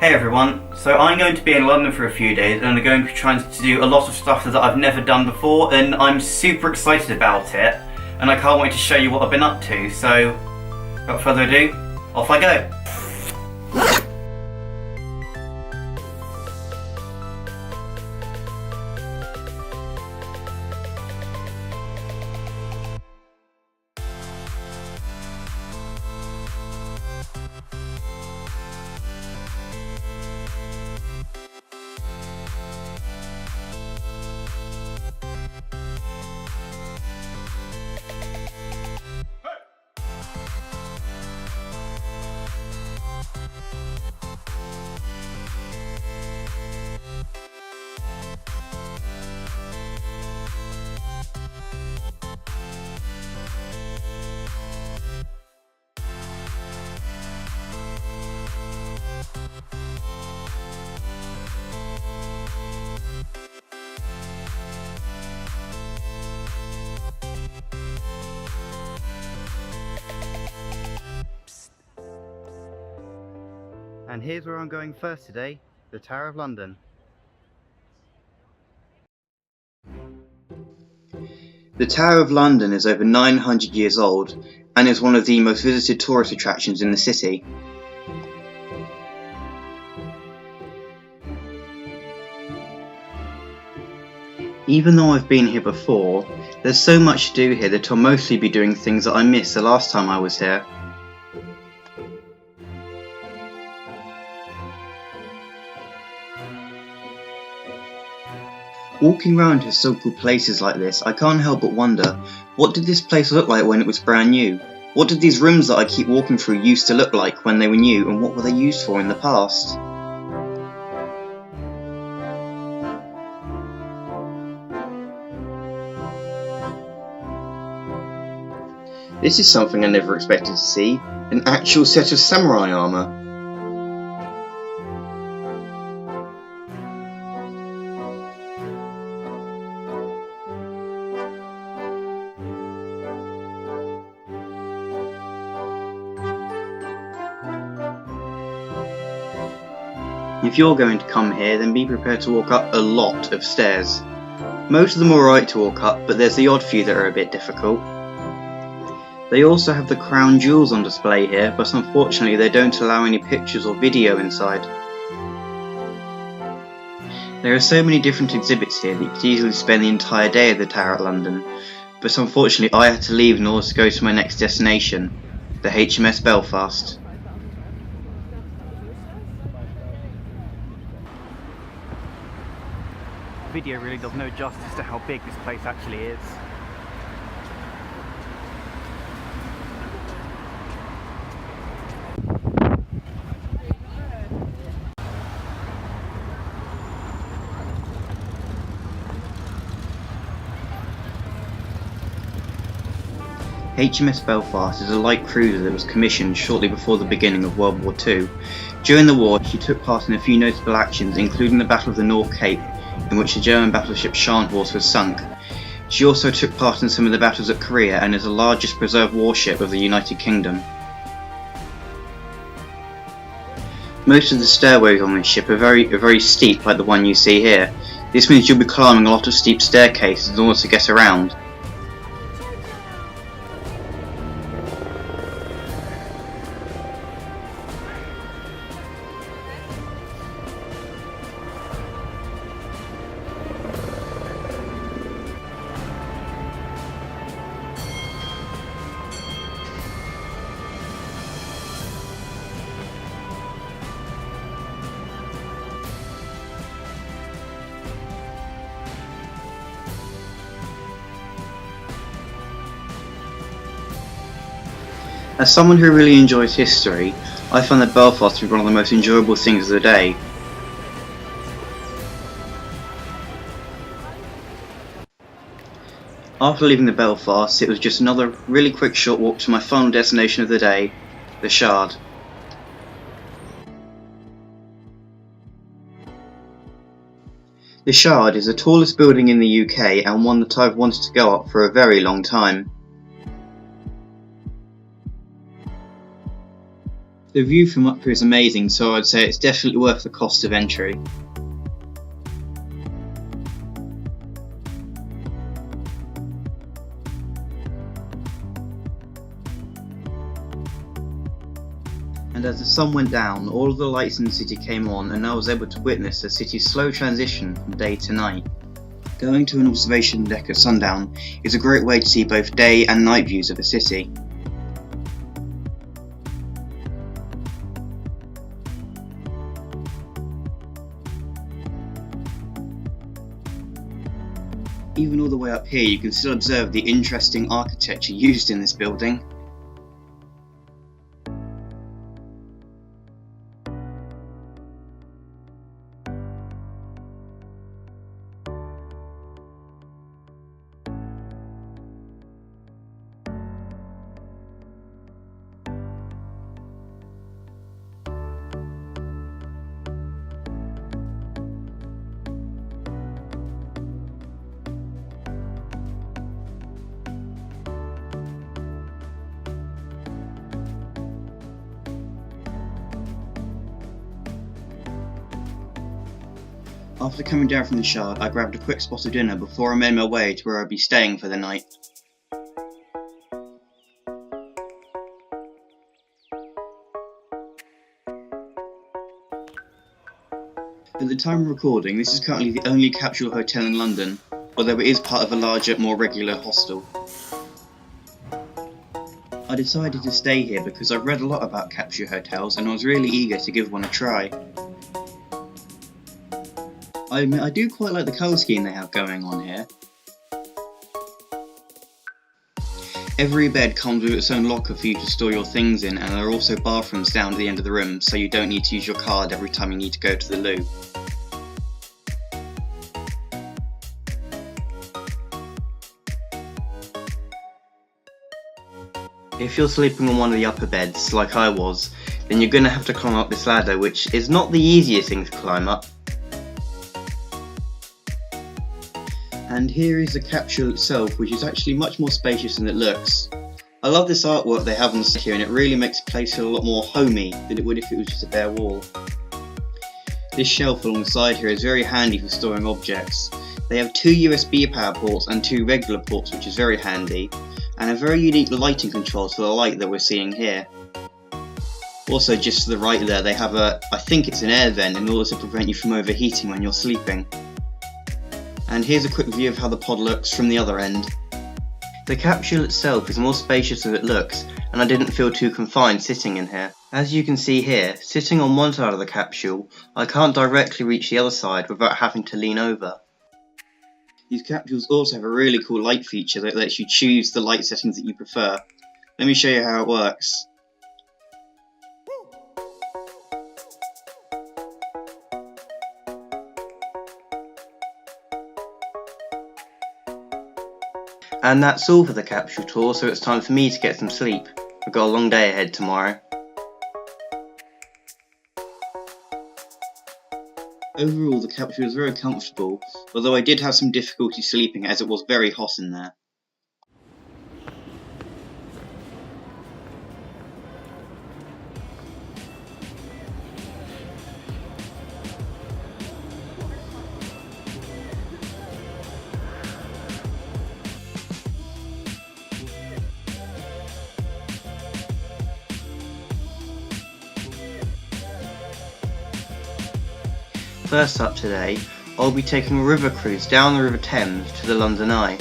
Hey everyone, so I'm going to be in London for a few days and I'm going to be trying to do a lot of stuff that I've never done before, and I'm super excited about it and I can't wait to show you what I've been up to. So without further ado, off I go. And here's where I'm going first today, the Tower of London. The Tower of London is over 900 years old and is one of the most visited tourist attractions in the city. Even though I've been here before, there's so much to do here that I'll mostly be doing things that I missed the last time I was here. Walking around historical places like this, I can't help but wonder, what did this place look like when it was brand new? What did these rooms that I keep walking through used to look like when they were new, and what were they used for in the past? This is something I never expected to see, an actual set of samurai armour. If you're going to come here, then be prepared to walk up a lot of stairs. Most of them are alright to walk up, but there's the odd few that are a bit difficult. They also have the crown jewels on display here, but unfortunately they don't allow any pictures or video inside. There are so many different exhibits here that you could easily spend the entire day at the Tower of London, but unfortunately I had to leave in order to go to my next destination, the HMS Belfast. Video really does no justice to how big this place actually is. HMS Belfast is a light cruiser that was commissioned shortly before the beginning of World War II. During the war, she took part in a few notable actions, including the Battle of the North Cape, in which the German battleship Scharnhorst was sunk. She also took part in some of the battles at Korea and is the largest preserved warship of the United Kingdom. Most of the stairways on this ship are very steep, like the one you see here. This means you'll be climbing a lot of steep staircases in order to get around. As someone who really enjoys history, I find that Belfast to be one of the most enjoyable things of the day. After leaving the Belfast, it was just another really quick short walk to my final destination of the day, the Shard. The Shard is the tallest building in the UK and one that I've wanted to go up for a very long time. The view from up here is amazing, so I'd say it's definitely worth the cost of entry. And as the sun went down, all of the lights in the city came on, and I was able to witness the city's slow transition from day to night. Going to an observation deck at sundown is a great way to see both day and night views of a city. Even all the way up here, you can still observe the interesting architecture used in this building. After coming down from the Shard, I grabbed a quick spot of dinner before I made my way to where I'd be staying for the night. At the time of recording, this is currently the only capsule hotel in London, although it is part of a larger, more regular hostel. I decided to stay here because I've read a lot about capsule hotels and I was really eager to give one a try. I admit I do quite like the colour scheme they have going on here. Every bed comes with its own locker for you to store your things in, and there are also bathrooms down at the end of the room, so you don't need to use your card every time you need to go to the loo. If you're sleeping on one of the upper beds, like I was, then you're going to have to climb up this ladder, which is not the easiest thing to climb up. And here is the capsule itself, which is actually much more spacious than it looks. I love this artwork they have on the side here, and it really makes the place feel a lot more homey than it would if it was just a bare wall. This shelf along the side here is very handy for storing objects. They have 2 USB power ports and 2 regular ports, which is very handy, and a very unique lighting control to the light that we're seeing here. Also, just to the right there, they have I think it's an air vent in order to prevent you from overheating when you're sleeping. And here's a quick view of how the pod looks from the other end. The capsule itself is more spacious than it looks, and I didn't feel too confined sitting in here. As you can see here, sitting on one side of the capsule, I can't directly reach the other side without having to lean over. These capsules also have a really cool light feature that lets you choose the light settings that you prefer. Let me show you how it works. And that's all for the capsule tour, so it's time for me to get some sleep. I've got a long day ahead tomorrow. Overall, the capsule was very comfortable, although I did have some difficulty sleeping as it was very hot in there. First up today, I'll be taking a river cruise down the River Thames to the London Eye.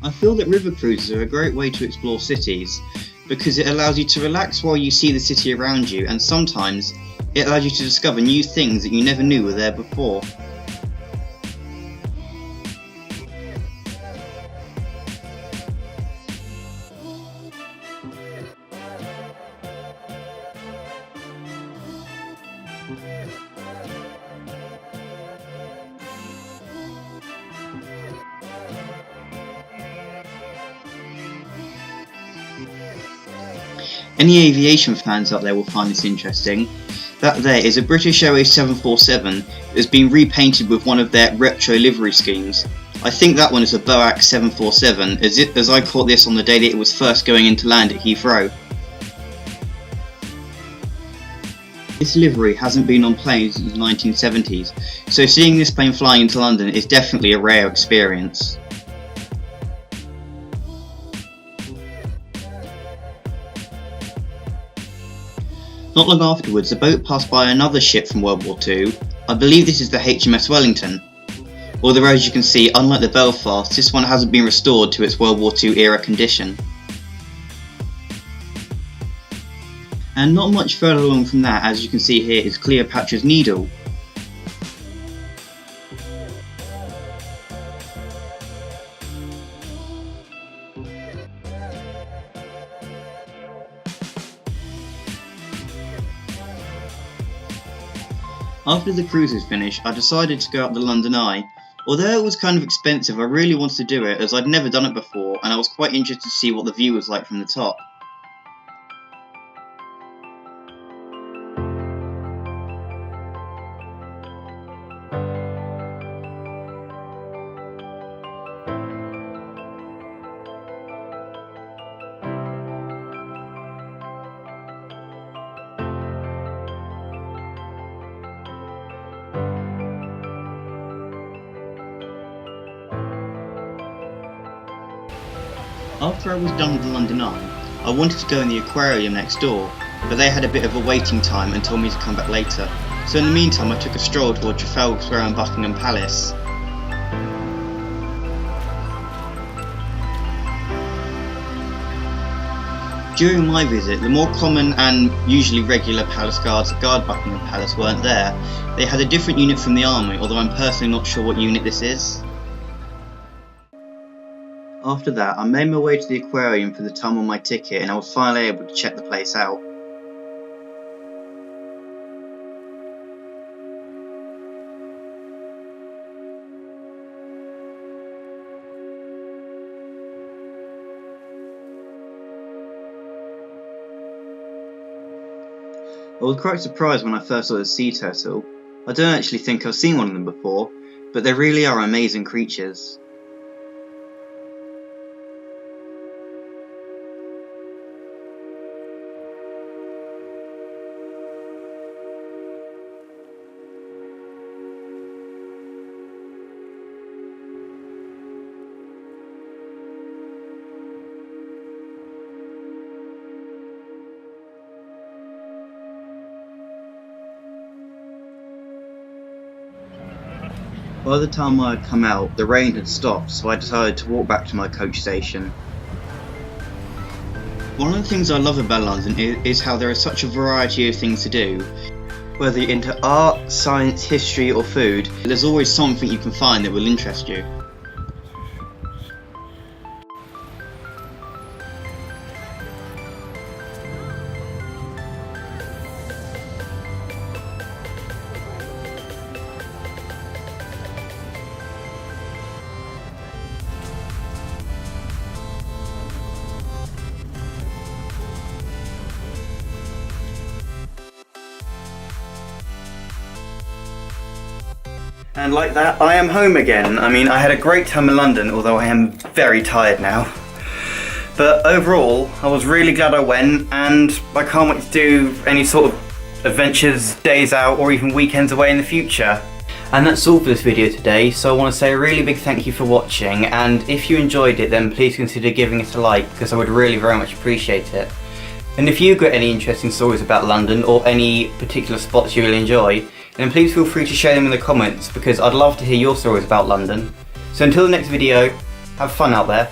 I feel that river cruises are a great way to explore cities because it allows you to relax while you see the city around you, and sometimes it allows you to discover new things that you never knew were there before. Any aviation fans out there will find this interesting. That there is a British Airways 747 that has been repainted with one of their retro livery schemes. I think that one is a Boeing 747, as I caught this on the day that it was first going into land at Heathrow. This livery hasn't been on planes since the 1970s, so seeing this plane flying into London is definitely a rare experience. Not long afterwards, a boat passed by another ship from World War II. I believe this is the HMS Wellington. Although as you can see, unlike the Belfast, this one hasn't been restored to its World War II era condition. And not much further along from that, as you can see here, is Cleopatra's Needle. After the cruise was finished, I decided to go up the London Eye. Although it was kind of expensive, I really wanted to do it as I'd never done it before and I was quite interested to see what the view was like from the top. After I was done with the London Eye, I wanted to go in the aquarium next door, but they had a bit of a waiting time and told me to come back later, so in the meantime I took a stroll toward Trafalgar Square and Buckingham Palace. During my visit, the more common and usually regular palace guards that guard Buckingham Palace weren't there. They had a different unit from the army, although I'm personally not sure what unit this is. After that, I made my way to the aquarium for the time on my ticket and I was finally able to check the place out. I was quite surprised when I first saw the sea turtle. I don't actually think I've seen one of them before, but they really are amazing creatures. By the time I had come out, the rain had stopped, so I decided to walk back to my coach station. One of the things I love about London is how there is such a variety of things to do. Whether you're into art, science, history or food, there's always something you can find that will interest you. And like that, I am home again. I mean, I had a great time in London, although I am very tired now. But overall, I was really glad I went, and I can't wait to do any sort of adventures, days out, or even weekends away in the future. And that's all for this video today, so I want to say a really big thank you for watching, and if you enjoyed it then please consider giving it a like, because I would really very much appreciate it. And if you've got any interesting stories about London, or any particular spots you really enjoy, then please feel free to share them in the comments because I'd love to hear your stories about London. So until the next video, have fun out there.